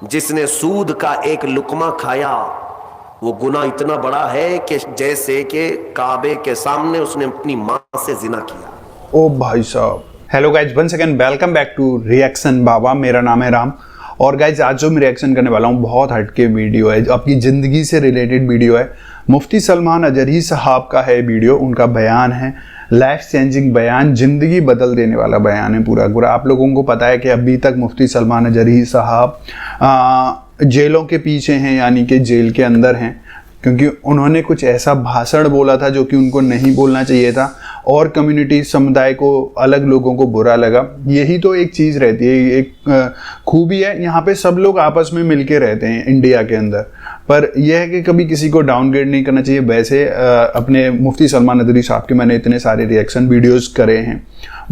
جس نے سود کا ایک لقمہ کھایا وہ گناہ اتنا بڑا ہے کہ جیسے کہ کعبے کے سامنے اس نے اپنی ماں سے زنا کیا۔ او بھائی صاحب، hello guys, one second, welcome back to reaction Baba. میرا نام ہے رام، اور گائز آج جو میں ریئیکشن کرنے والا ہوں بہت ہٹ کے ویڈیو ہے، آپ کی زندگی سے ریلیٹڈ ویڈیو ہے۔ مفتی سلمان اجری صاحب کا ہے ویڈیو، ان کا بیان ہے، لائف چینجنگ بیان، زندگی بدل دینے والا بیان ہے پورا پورا۔ آپ لوگوں کو پتا ہے کہ ابھی تک مفتی سلمان اجری صاحب جیلوں کے پیچھے ہیں، یعنی کہ جیل کے اندر ہیں، کیونکہ انہوں نے کچھ ایسا بھاشن بولا تھا جو کہ ان کو نہیں بولنا چاہیے تھا، اور کمیونٹی سمدائے کو، الگ لوگوں کو برا لگا۔ یہی تو ایک چیز رہتی ہے، ایک خوبی ہے، یہاں پہ سب لوگ آپس میں مل کے رہتے ہیں انڈیا کے اندر، پر یہ ہے کہ کبھی کسی کو ڈاؤن گریڈ نہیں کرنا چاہیے۔ ویسے اپنے مفتی سلمان اجری صاحب کے میں نے اتنے سارے ریئیکشن ویڈیوز کرے ہیں،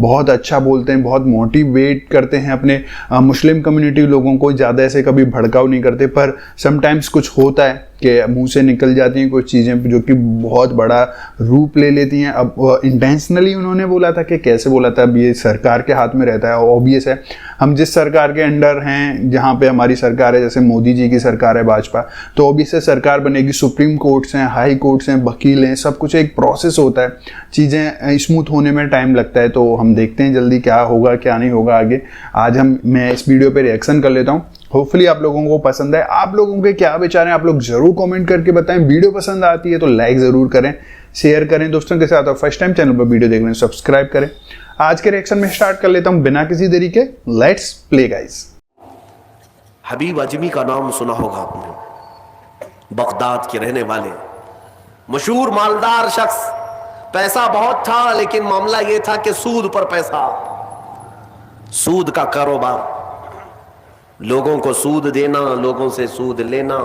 بہت اچھا بولتے ہیں، بہت موٹیویٹ کرتے ہیں اپنے مسلم کمیونٹی لوگوں کو، زیادہ ایسے کبھی بھڑکاؤ نہیں کرتے، پر سم ٹائمز کچھ ہوتا ہے کہ منہ سے نکل جاتی ہیں کچھ چیزیں جو کہ بہت بڑا روپ لے لیتی ہیں۔ اب انٹینشنلی انہوں نے بولا تھا کہ کیسے بولا تھا، اب یہ سرکار کے ہاتھ میں رہتا ہے، اوبیس ہے ہم جس سرکار کے انڈر ہیں، جہاں پہ ہماری سرکار ہے، جیسے مودی جی کی سرکار ہے بھاجپا، تو اوبیس سے سرکار بنے گی، سپریم کورٹس ہیں، ہائی کورٹس ہیں، وکیل ہیں، سب کچھ ایک پروسیس ہوتا ہے، چیزیں اسموتھ ہونے میں ٹائم لگتا ہے، تو ہم دیکھتے ہیں جلدی کیا ہوگا کیا نہیں ہوگا آگے۔ آج میں اس ویڈیو پہ ریئیکشن کر لیتا ہوں، ہوپفلی آپ لوگوں کو پسند ہے۔ آپ لوگوں کے کیا وچار ہیں آپ لوگ ضرور کامنٹ کر کے بتائیں۔ ویڈیو پسند آتی ہے تو لائک ضرور کریں، شیئر کریں دوستوں کے ساتھ، اور فرسٹ ٹائم چینل پر ویڈیو دیکھ رہے ہیں سبسکرائب کریں۔ آج کے ریئیکشن میں سٹارٹ کر لیتا ہوں بنا کسی دیری کے، لیٹس پلے گائز۔ حبیب اجمی کا نام سنا ہوگا آپ نے، بغداد کے رہنے والے مشہور مالدار شخص، پیسہ بہت تھا لیکن معاملہ یہ تھا کہ سود پر پیسہ، سود کا کاروبار، لوگوں کو سود دینا، لوگوں سے سود لینا،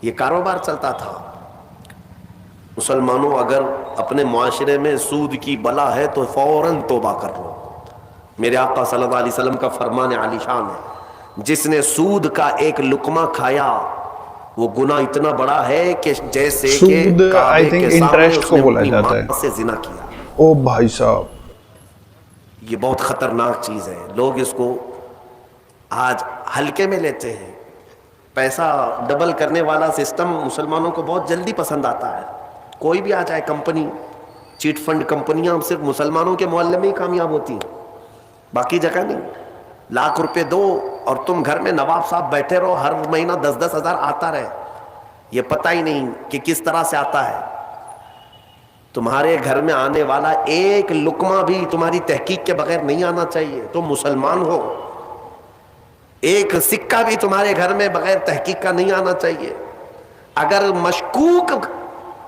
یہ کاروبار چلتا تھا۔ مسلمانوں اگر اپنے معاشرے میں سود کی بلا ہے تو فوراً توبہ کر لو۔ میرے آقا صلی اللہ علیہ وسلم کا فرمان عالی شان ہے، جس نے سود کا ایک لقمہ کھایا وہ گناہ اتنا بڑا ہے کہ جیسے کہ سود کعبے کے سامنے اس نے اپنی جاتا ہے، ماں سے زنا کیا۔ او بھائی صاحب، یہ بہت خطرناک چیز ہے، لوگ اس کو آج ہلکے میں لیتے ہیں۔ پیسہ ڈبل کرنے والا سسٹم مسلمانوں کو بہت جلدی پسند آتا ہے، کوئی بھی آ جائے کمپنی، چیٹ فنڈ کمپنیاں صرف مسلمانوں کے محلے میں ہی کامیاب ہوتی ہیں، باقی جگہ نہیں۔ لاکھ روپے دو اور تم گھر میں نواب صاحب بیٹھے رہو، ہر مہینہ 10-10 ہزار آتا رہے، یہ پتہ ہی نہیں کہ کس طرح سے آتا ہے۔ تمہارے گھر میں آنے والا ایک لقمہ بھی تمہاری تحقیق کے بغیر نہیں آنا چاہیے، تم مسلمان ہو۔ ایک سکہ بھی تمہارے گھر میں بغیر تحقیق کا نہیں آنا چاہیے۔ اگر مشکوک،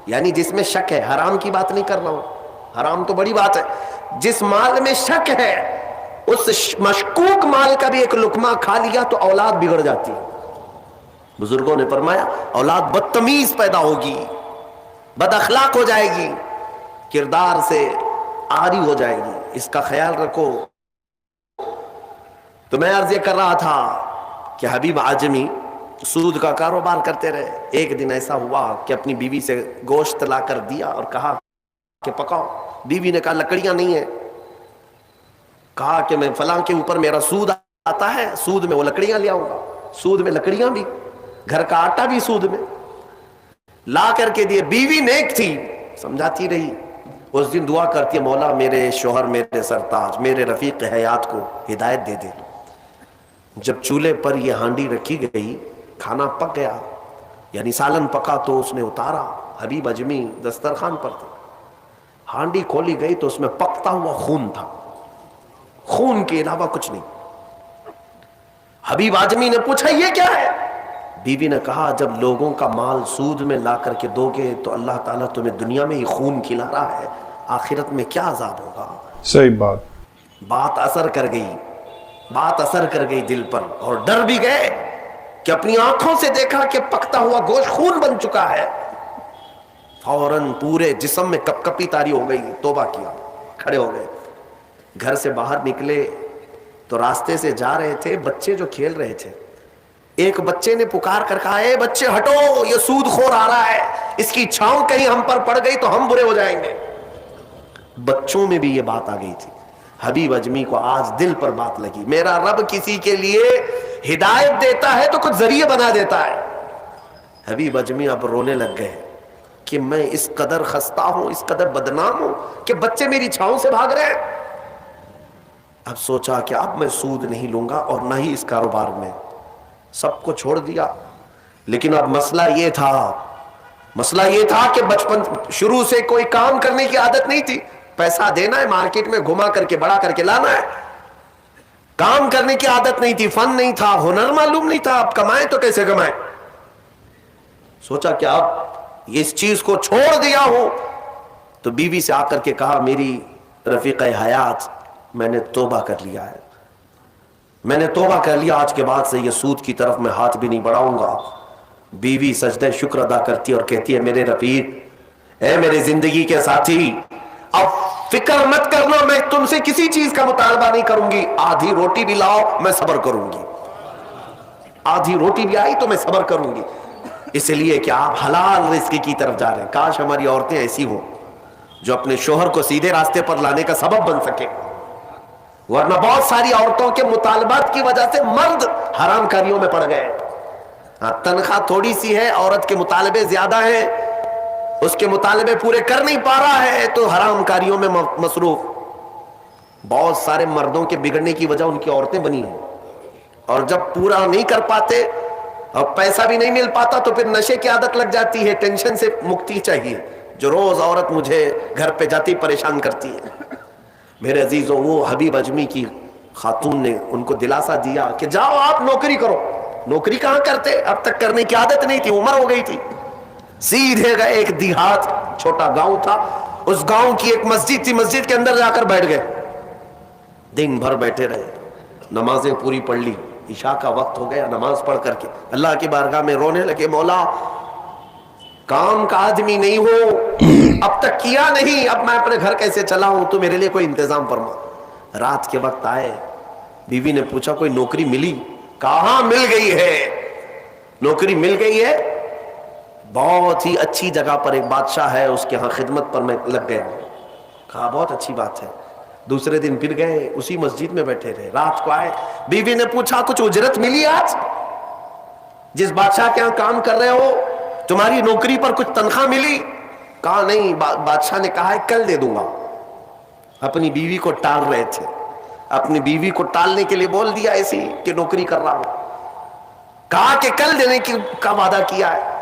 یعنی جس میں شک ہے، حرام کی بات نہیں کر رہا ہوں، حرام تو بڑی بات ہے، جس مال میں شک ہے اس مشکوک مال کا بھی ایک لقمہ کھا لیا تو اولاد بگڑ جاتی ہے۔ بزرگوں نے فرمایا اولاد بدتمیز پیدا ہوگی، بد اخلاق ہو جائے گی، کردار سے عاری ہو جائے گی، اس کا خیال رکھو۔ تو میں عرض یہ کر رہا تھا کہ حبیب اعجمی سود کا کاروبار کرتے رہے۔ ایک دن ایسا ہوا کہ اپنی بیوی سے گوشت لا کر دیا اور کہا کہ پکاؤ۔ بیوی نے کہا لکڑیاں نہیں ہیں، کہا کہ میں فلاں کے اوپر میرا سود آتا ہے، سود میں وہ لکڑیاں لے آؤں گا، سود میں لکڑیاں بھی، گھر کا آٹا بھی سود میں لا کر کے دیے۔ بیوی نیک تھی، سمجھاتی رہی، اس دن دعا کرتی ہے مولا میرے شوہر، میرے سرتاج، میرے رفیق حیات کو ہدایت دے دے۔ جب چولہے پر یہ ہانڈی رکھی گئی، کھانا پک گیا، یعنی سالن پکا، تو اس نے اتارا، حبیب اجمی دسترخوان پر تھے، ہانڈی کھولی گئی تو اس میں پکتا ہوا خون تھا، خون کے علاوہ کچھ نہیں۔ حبیب اعجمی نے پوچھا یہ کیا ہے؟ بیوی نے کہا جب لوگوں کا مال سود میں لا کر کے دو گے تو اللہ تعالیٰ تمہیں دنیا میں ہی خون کھلا رہا ہے، آخرت میں کیا عذاب ہوگا۔ صحیح بات۔ بات اثر کر گئی، بات اثر کر گئی دل پر، اور ڈر بھی گئے کہ اپنی آنکھوں سے دیکھا کہ پکتا ہوا گوشت خون بن چکا ہے۔ فوراً پورے جسم میں کپ کپی طاری ہو گئی، توبہ کیا، کھڑے ہو گئے، گھر سے باہر نکلے تو راستے سے جا رہے تھے، بچے جو کھیل رہے تھے، ایک بچے نے پکار کر کہا اے بچے ہٹو، یہ سود خور آ رہا ہے، اس کی چھاؤں کہیں ہم پر پڑ گئی تو ہم برے ہو جائیں گے۔ بچوں میں بھی یہ بات آ گئی تھی۔ حبیب اجمی کو آج دل پر بات لگی، میرا رب کسی کے لیے ہدایت دیتا ہے تو کچھ ذریعے بنا دیتا ہے. حبیب اجمی اب رونے لگ گئے کہ میں اس قدر خستہ ہوں, اس قدر بدنام ہوں کہ بچے میری چھاؤں سے بھاگ رہے ہیں. اب سوچا کہ اب میں سود نہیں لوں گا اور نہ ہی اس کاروبار میں, سب کو چھوڑ دیا. لیکن اب مسئلہ یہ تھا کہ بچپن شروع سے کوئی کام کرنے کی عادت نہیں تھی. پیسہ دینا ہے, مارکیٹ میں گھما کر کے بڑا کر کے لانا ہے. کام کرنے کی عادت نہیں تھی, فن نہیں تھا, ہنر معلوم نہیں تھا. اب کمائیں تو کیسے کمائیں؟ سوچا کہ اب اس چیز کو چھوڑ دیا ہوں. تو بیوی سے آ کر کے کہا, میری رفیق حیات, میں نے توبہ کر لیا ہے, میں نے توبہ کر لیا, آج کے بعد سے یہ سود کی طرف میں ہاتھ بھی نہیں بڑھاؤں گا. بیوی سجدہ شکر ادا کرتی اور کہتی ہے, میرے رفیق, اے میرے زندگی کے ساتھی, اب فکر مت کرنا, میں تم سے کسی چیز کا مطالبہ نہیں کروں گی. آدھی روٹی بھی لاؤ میں صبر کروں گی, آدھی روٹی بھی آئی تو میں صبر کروں گی, اس لیے کہ آپ حلال رزق کی طرف جا رہے ہیں. کاش ہماری عورتیں ایسی ہوں جو اپنے شوہر کو سیدھے راستے پر لانے کا سبب بن سکے. ورنہ بہت ساری عورتوں کے مطالبات کی وجہ سے مرد حرام کاریوں میں پڑ گئے. ہاں, تنخواہ تھوڑی سی ہے, عورت کے مطالبے زیادہ ہیں, اس کے مطالبے پورے کر نہیں پا رہا ہے تو حرام کاریوں میں مصروف. بہت سارے مردوں کے بگڑنے کی وجہ ان کی عورتیں بنی ہیں, اور جب پورا نہیں کر پاتے اور پیسہ بھی نہیں مل پاتا تو پھر نشے کی عادت لگ جاتی ہے. ٹینشن سے مکتی چاہیے, جو روز عورت مجھے گھر پہ جاتی پریشان کرتی ہے. میرے عزیزوں, وہ حبیب اجمی کی خاتون نے ان کو دلاسا دیا کہ جاؤ آپ نوکری کرو. نوکری کہاں کرتے, اب تک کرنے کی عادت نہیں تھی, عمر ہو گئی تھی. سیدھے گئے, ایک دیہات چھوٹا گاؤں تھا, اس گاؤں کی ایک مسجد تھی, مسجد کے اندر جا کر بیٹھ گئے. دن بھر بیٹھے رہے, نمازیں پوری پڑھ لی. عشاء کا وقت ہو گیا, نماز پڑھ کر کے اللہ کی بارگاہ میں رونے لگے, مولا کام کا آدمی نہیں ہو, اب تک کیا نہیں, اب میں اپنے گھر کیسے چلاؤں, تو میرے لیے کوئی انتظام فرما. رات کے وقت آئے, بیوی نے پوچھا کوئی نوکری ملی؟ کہاں مل گئی ہے, نوکری مل گئی ہے, بہت ہی اچھی جگہ پر ایک بادشاہ ہے, اس کے ہاں خدمت پر میں لگ گیا. کہا بہت اچھی بات ہے. دوسرے دن پھر گئے, اسی مسجد میں بیٹھے رہے. رات کو آئے, بیوی نے پوچھا کچھ اجرت ملی آج؟ جس بادشاہ کے ہاں کام کر رہے ہو تمہاری نوکری پر کچھ تنخواہ ملی؟ کہا نہیں, بادشاہ نے کہا ہے کل دے دوں گا. اپنی بیوی کو ٹال رہے تھے, اپنی بیوی کو ٹالنے کے لیے بول دیا ایسی کہ نوکری کر رہا ہوں. کہا کہ کل دینے کا وعدہ کیا ہے.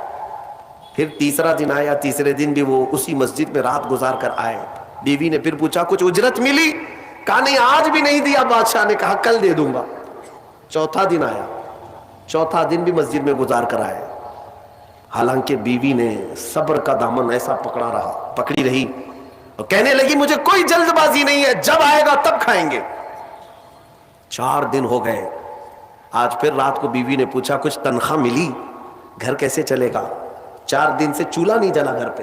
پھر تیسرا دن آیا, تیسرے دن بھی وہ اسی مسجد میں رات گزار کر آئے. بیوی نے پھر پوچھا کچھ اجرت ملی؟ کہا نہیں آج بھی نہیں دیا, بادشاہ نے کہا کل دے دوں گا. چوتھا دن آیا, چوتھا دن بھی مسجد میں گزار کر آئے. حالانکہ بیوی نے صبر کا دامن ایسا پکڑی رہی اور کہنے لگی مجھے کوئی جلد بازی نہیں ہے, جب آئے گا تب کھائیں گے. 4 دن ہو گئے. آج پھر رات کو بیوی نے پوچھا کچھ تنخواہ ملی, گھر کیسے چلے گا؟ 4 دن سے چولہا نہیں جلا گھر پہ.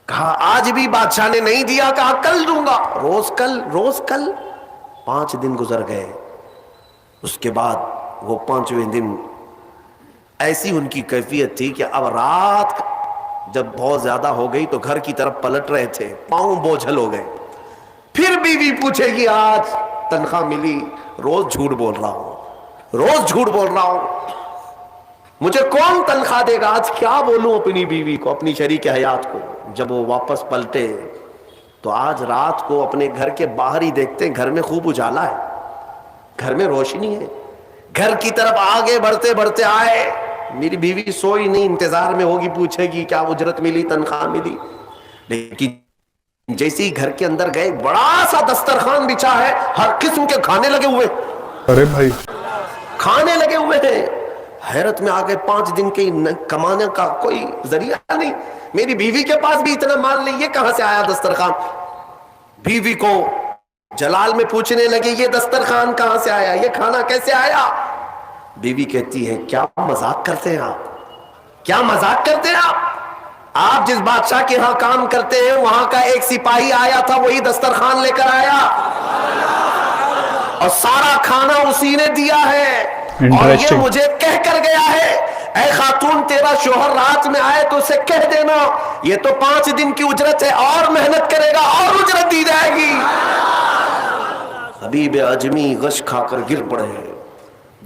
کہا آج بھی بادشاہ نے نہیں دیا, کہا کل دوں گا. روز کل 5 دن گزر گئے. اس کے بعد وہ 5ویں دن ایسی ان کی کیفیت تھی کہ اب رات جب بہت زیادہ ہو گئی تو گھر کی طرف پلٹ رہے تھے, پاؤں بوجھل ہو گئے. پھر بیوی پوچھے گی آج تنخواہ ملی؟ روز جھوٹ بول رہا ہوں, روز جھوٹ بول رہا ہوں, مجھے کون تنخواہ دے گا؟ آج کیا بولوں اپنی بیوی کو, اپنی شریک حیات کو. جب وہ واپس پلٹے تو آج رات کو اپنے گھر کے باہر ہی دیکھتے ہیں گھر میں خوب اجالا ہے, گھر میں روشنی ہے. گھر کی طرف آگے بڑھتے بڑھتے آئے, میری بیوی سوئی نہیں, انتظار میں ہوگی, پوچھے گی کیا اجرت ملی, تنخواہ ملی. لیکن جیسے ہی گھر کے اندر گئے, بڑا سا دسترخوان بچھا ہے, ہر قسم کے کھانے لگے ہوئے. ارے بھائی, کھانے لگے ہوئے ہیں. حیرت میں آ گئے, 5 دن کے کمانے کا کوئی ذریعہ نہیں. میری بیوی کے پاس بھی اتنا مال نہیں, یہ کہاں سے آیا دسترخوان؟ بیوی کو جلال میں پوچھنے لگے یہ دسترخوان کہاں سے آیا, یہ کھانا کیسے آیا؟ بیوی کہتی ہے کیا مذاق کرتے ہیں آپ, کیا مذاق کرتے ہیں آپ؟ آپ جس بادشاہ کے ہاں کام کرتے ہیں وہاں کا ایک سپاہی آیا تھا, وہی دسترخوان لے کر آیا اور سارا کھانا اسی نے دیا ہے, اور یہ مجھے کہہ کر گیا ہے اے خاتون تیرا شوہر رات میں آئے تو اسے کہہ دینا یہ تو 5 دن کی اجرت ہے, اور محنت کرے گا اور اجرت دی جائے گی. حبیب اجمی غش کھا کر گر پڑے,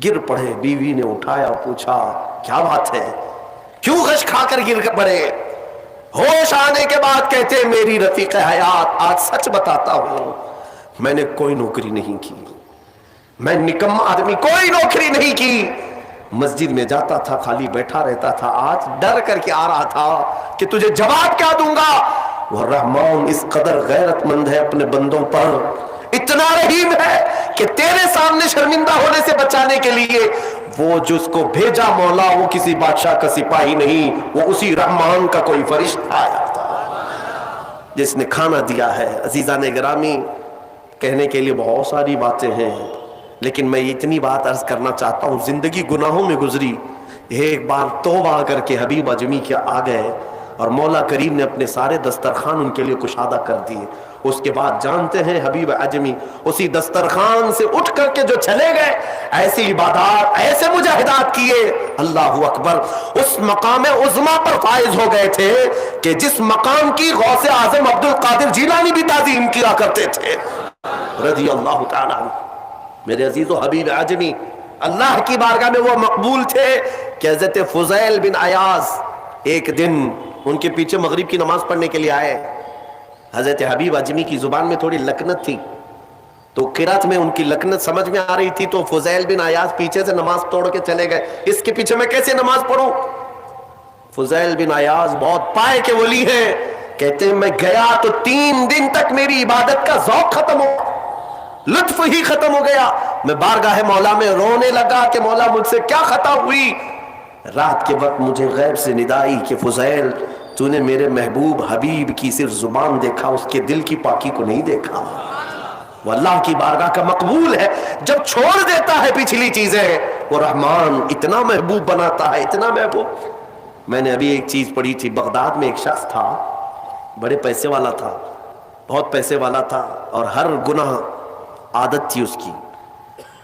گر پڑے. بیوی نے اٹھایا, پوچھا کیا بات ہے, کیوں غش کھا کر گر پڑے؟ ہوش آنے کے بعد کہتے ہیں میری رفیق حیات آج سچ بتاتا ہوں, میں نے کوئی نوکری نہیں کی, میں نکما آدمی, کوئی نوکری نہیں کی. مسجد میں جاتا تھا, خالی بیٹھا رہتا تھا. آج ڈر کر کے آ رہا تھا کہ تجھے جواب کیا دوں گا. وہ رحمان اس قدر غیرت مند ہے اپنے بندوں پر, اتنا رحیم ہے کہ تیرے سامنے شرمندہ ہونے سے بچانے کے لیے وہ جس کو بھیجا مولا وہ کسی بادشاہ کا سپاہی نہیں, وہ اسی رحمان کا کوئی فرشتہ آیا تھا جس نے کھانا دیا ہے. عزیزان گرامی, کہنے کے لیے بہت ساری باتیں ہیں, لیکن میں اتنی بات عرض کرنا چاہتا ہوں. زندگی گناہوں میں گزری, ایک بار توبہ کر کے حبیب اجمی کے آ گئے اور مولا کریم نے اپنے سارے دسترخوان ان کے لیے کشادہ کر دیے. اس کے بعد جانتے ہیں حبیب اجمی اسی دسترخوان سے اٹھ کر کے جو چلے گئے, ایسی عبادات, ایسے مجاہدات کیے, اللہ اکبر, اس مقام عظما پر فائز ہو گئے تھے کہ جس مقام کی غوث اعظم عبد القادر جیلانی بھی تعظیم کیا کرتے تھے رضی اللہ تعالی عنہ. میرے عزیز و حبیب اعظمی اللہ کی بارگاہ میں وہ مقبول تھے کہ حضرت فضیل بن عیاض ایک دن ان کے پیچھے مغرب کی نماز پڑھنے کے لیے آئے. حضرت حبیب اعظمی کی زبان میں تھوڑی لکنت تھی, تو قرات میں ان کی لکنت سمجھ میں آ رہی تھی, تو فضیل بن عیاض پیچھے سے نماز توڑ کے چلے گئے. اس کے پیچھے میں کیسے نماز پڑھوں؟ فضیل بن عیاض بہت پائے کے ولی ہیں, کہتے ہیں میں گیا تو 3 دن تک میری عبادت کا ذوق ختم ہو, لطف ہی ختم ہو گیا. میں بارگاہ مولا میں رونے لگا کہ مولا مجھ سے کیا خطا ہوئی. رات کے وقت مجھے غیب سے ندا آئی کہ فضیل تو نے میرے محبوب حبیب کی صرف زبان دیکھا, اس کے دل کی پاکی کو نہیں دیکھا. وہ اللہ کی بارگاہ کا مقبول ہے, جب چھوڑ دیتا ہے پچھلی چیزیں وہ رحمان اتنا محبوب بناتا ہے, اتنا محبوب. میں نے ابھی ایک چیز پڑھی تھی, بغداد میں ایک شخص تھا, بڑے پیسے والا تھا, بہت پیسے والا تھا, اور ہر گناہ عادت تھی اس کی.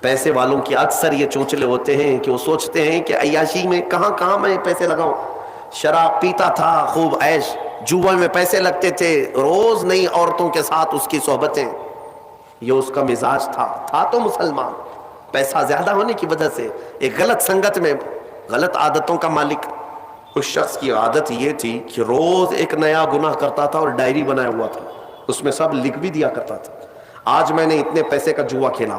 پیسے والوں کی اکثر یہ چونچلے ہوتے ہیں کہ وہ سوچتے ہیں کہ عیاشی میں کہاں کہاں میں پیسے لگاؤں. شراب پیتا تھا, خوب عیش, جوا میں پیسے لگتے تھے, روز نئی عورتوں کے ساتھ اس کی صحبتیں, یہ اس کا مزاج تھا تو مسلمان, پیسہ زیادہ ہونے کی وجہ سے ایک غلط سنگت میں غلط عادتوں کا مالک. اس شخص کی عادت یہ تھی کہ روز ایک نیا گناہ کرتا تھا اور ڈائری بنایا ہوا تھا, اس میں سب لکھ بھی دیا کرتا تھا. آج میں نے اتنے پیسے کا جوا کھیلا,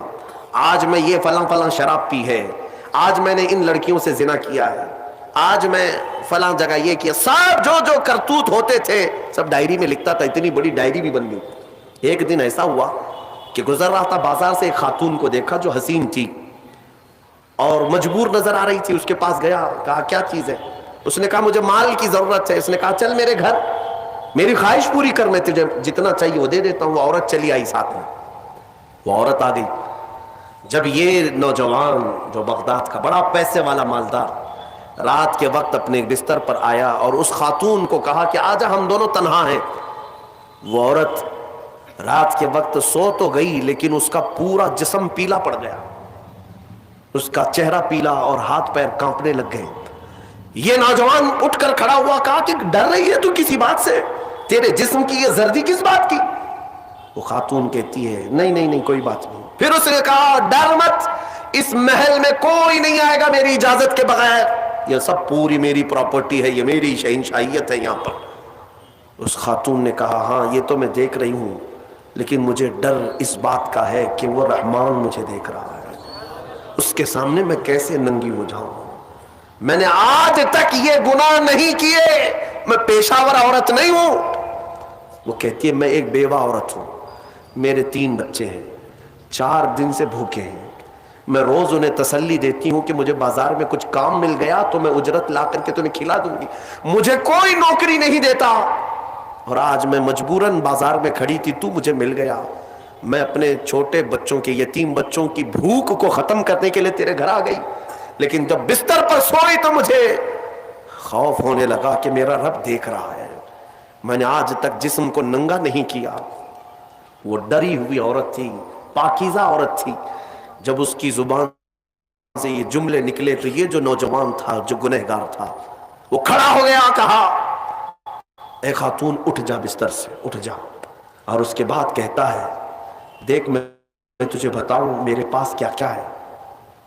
آج میں یہ فلاں شراب پی ہے, آج میں نے ان لڑکیوں سے زنا کیا ہے, آج میں فلاں جگہ یہ کیا. سب جو کرتوت ہوتے تھے سب ڈائری میں لکھتا تھا, اتنی بڑی ڈائری بھی بن گئی. ایک دن ایسا ہوا کہ گزر رہا تھا بازار سے, ایک خاتون کو دیکھا جو حسین تھی اور مجبور نظر آ رہی تھی. اس کے پاس گیا, کہا کیا چیز ہے؟ اس نے کہا مجھے مال کی ضرورت ہے. اس نے کہا چل میرے گھر, میری خواہش پوری کر, میں تجھے جتنا چاہیے وہ دے دیتا ہوں. وہ عورت چلی آئی ساتھ میں, وہ عورت آ گئی. جب یہ نوجوان جو بغداد کا بڑا پیسے والا مالدار رات کے وقت اپنے بستر پر آیا اور اس خاتون کو کہا کہ آجا ہم دونوں تنہا ہیں, وہ عورت رات کے وقت سو تو گئی لیکن اس کا پورا جسم پیلا پڑ گیا, اس کا چہرہ پیلا اور ہاتھ پیر کانپنے لگ گئے. یہ نوجوان اٹھ کر کھڑا ہوا, کہا کہ ڈر رہی ہے تو کسی بات سے, تیرے جسم کی یہ زردی کس بات کی؟ وہ خاتون کہتی ہے نہیں کوئی بات نہیں. پھر اس نے کہا ڈر مت, اس محل میں کوئی نہیں آئے گا میری اجازت کے بغیر, یہ سب پوری میری پراپرٹی ہے, یہ میری شہنشاہیت ہے یہاں پر. اس خاتون نے کہا ہاں یہ تو میں دیکھ رہی ہوں, لیکن مجھے ڈر اس بات کا ہے کہ وہ رحمان مجھے دیکھ رہا ہے, اس کے سامنے میں کیسے ننگی ہو جاؤں. میں نے آج تک یہ گناہ نہیں کیے, میں پیشہ ور عورت نہیں ہوں. وہ کہتی ہے میں ایک بیوہ عورت ہوں, میرے 3 بچے ہیں, 4 دن سے بھوکے ہیں. میں روز انہیں تسلی دیتی ہوں کہ مجھے بازار میں کچھ کام مل گیا تو میں اجرت لا کر کے تمہیں کھلا دوں گی. مجھے کوئی نوکری نہیں دیتا, اور آج میں مجبوراً بازار میں کھڑی تھی, تو مجھے مل گیا. میں اپنے چھوٹے بچوں کے, یتیم بچوں کی بھوک کو ختم کرنے کے لیے تیرے گھر آ گئی, لیکن جب بستر پر سوئی تو مجھے خوف ہونے لگا کہ میرا رب دیکھ رہا ہے. میں نے آج تک جسم کو ننگا نہیں کیا. وہ ڈری ہوئی عورت تھی, پاکیزہ عورت تھی. جب اس کی زبان سے یہ جملے نکلے تو یہ جو نوجوان تھا, جو گنہگار تھا, وہ کھڑا ہو گیا, کہا اے خاتون اٹھ جا, بستر سے اٹھ جا. اور اس کے بعد کہتا ہے دیکھ میں تجھے بتاؤں میرے پاس کیا کیا ہے.